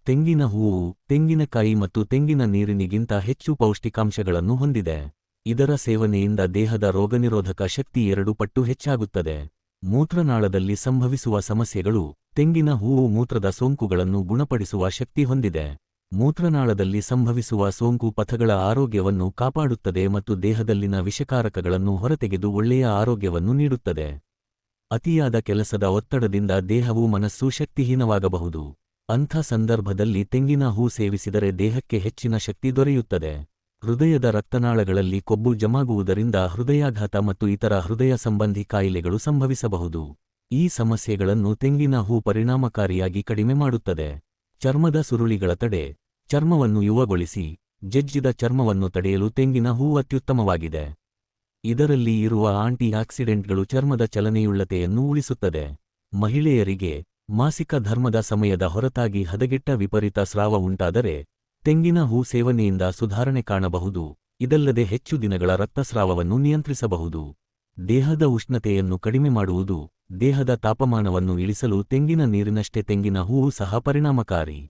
ತೆಂಗಿನ ಹೂವು, ತೆಂಗಿನಕಾಯಿ ಮತ್ತು ತೆಂಗಿನ ನೀರಿನಿಗಿಂತ ಹೆಚ್ಚು ಪೌಷ್ಟಿಕಾಂಶಗಳನ್ನು ಹೊಂದಿದೆ. ಇದರ ಸೇವನೆಯಿಂದ ದೇಹದ ರೋಗನಿರೋಧಕ ಶಕ್ತಿ 2 ಪಟ್ಟು ಹೆಚ್ಚಾಗುತ್ತದೆ. ಮೂತ್ರನಾಳದಲ್ಲಿ ಸಂಭವಿಸುವ ಸಮಸ್ಯೆಗಳು. ತೆಂಗಿನ ಹೂವು ಮೂತ್ರದ ಸೋಂಕುಗಳನ್ನು ಗುಣಪಡಿಸುವ ಶಕ್ತಿ ಹೊಂದಿದೆ. ಮೂತ್ರನಾಳದಲ್ಲಿ ಸಂಭವಿಸುವ ಸೋಂಕು ಪಥಗಳ ಆರೋಗ್ಯವನ್ನು ಕಾಪಾಡುತ್ತದೆ ಮತ್ತು ದೇಹದಲ್ಲಿನ ವಿಷಕಾರಕಗಳನ್ನು ಹೊರತೆಗೆದು ಒಳ್ಳೆಯ ಆರೋಗ್ಯವನ್ನು ನೀಡುತ್ತದೆ. ಅತಿಯಾದ ಕೆಲಸದ ಒತ್ತಡದಿಂದ ದೇಹವು ಮನಸ್ಸು ಶಕ್ತಿಹೀನವಾಗಬಹುದು. ಅಂಥ ಸಂದರ್ಭದಲ್ಲಿ ತೆಂಗಿನ ಹೂ ಸೇವಿಸಿದರೆ ದೇಹಕ್ಕೆ ಹೆಚ್ಚಿನ ಶಕ್ತಿ ದೊರೆಯುತ್ತದೆ. ಹೃದಯದ ರಕ್ತನಾಳಗಳಲ್ಲಿ ಕೊಬ್ಬು ಜಮಾಗುವುದರಿಂದ ಹೃದಯಾಘಾತ ಮತ್ತು ಇತರ ಹೃದಯ ಸಂಬಂಧಿ ಕಾಯಿಲೆಗಳು ಸಂಭವಿಸಬಹುದು. ಈ ಸಮಸ್ಯೆಗಳನ್ನು ತೆಂಗಿನ ಹೂ ಪರಿಣಾಮಕಾರಿಯಾಗಿ ಕಡಿಮೆ ಮಾಡುತ್ತದೆ. ಚರ್ಮದ ಸುರುಳಿಗಳ ತಡೆ. ಚರ್ಮವನ್ನು ಯುವಗೊಳಿಸಿ, ಜಜ್ಜಿದ ಚರ್ಮವನ್ನು ತಡೆಯಲು ತೆಂಗಿನ ಹೂ ಅತ್ಯುತ್ತಮವಾಗಿದೆ. ಇದರಲ್ಲಿ ಇರುವ ಆಂಟಿ ಆಕ್ಸಿಡೆಂಟ್ಗಳು ಚರ್ಮದ ಚಲನೆಯುಳ್ಳತೆಯನ್ನು ಉಳಿಸುತ್ತದೆ. ಮಹಿಳೆಯರಿಗೆ ಮಾಸಿಕ ಧರ್ಮದ ಸಮಯದ ಹೊರತಾಗಿ ಹದಗೆಟ್ಟ ವಿಪರೀತ ಸ್ರಾವ ಉಂಟಾದರೆ ತೆಂಗಿನ ಹೂ ಸೇವನೆಯಿಂದ ಸುಧಾರಣೆ ಕಾಣಬಹುದು. ಇದಲ್ಲದೆ ಹೆಚ್ಚು ದಿನಗಳ ರಕ್ತಸ್ರಾವವನ್ನು ನಿಯಂತ್ರಿಸಬಹುದು. ದೇಹದ ಉಷ್ಣತೆಯನ್ನು ಕಡಿಮೆ ಮಾಡುವುದು. ದೇಹದ ತಾಪಮಾನವನ್ನು ಇಳಿಸಲು ತೆಂಗಿನ ನೀರಿನಷ್ಟೇ ತೆಂಗಿನ ಹೂವು ಸಹ ಪರಿಣಾಮಕಾರಿ.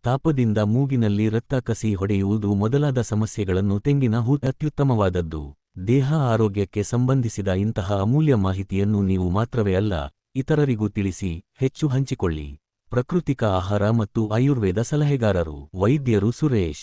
ತಾಪದಿಂದ ಮೂಗಿನಲ್ಲಿ ರಕ್ತ ಕಸಿ ಹೊಡೆಯುವುದು ಮೊದಲಾದ ಸಮಸ್ಯೆಗಳನ್ನು ತೆಂಗಿನ ಹೂ ಅತ್ಯುತ್ತಮವಾದದ್ದು. ದೇಹ ಆರೋಗ್ಯಕ್ಕೆ ಸಂಬಂಧಿಸಿದ ಇಂತಹ ಅಮೂಲ್ಯ ಮಾಹಿತಿಯನ್ನು ನೀವು ಮಾತ್ರವೇ ಅಲ್ಲ, ಇತರರಿಗೂ ತಿಳಿಸಿ, ಹೆಚ್ಚು ಹಂಚಿಕೊಳ್ಳಿ. ಪ್ರಾಕೃತಿಕ ಆಹಾರ ಮತ್ತು ಆಯುರ್ವೇದ ಸಲಹೆಗಾರರು, ವೈದ್ಯರು ಸುರೇಶ್.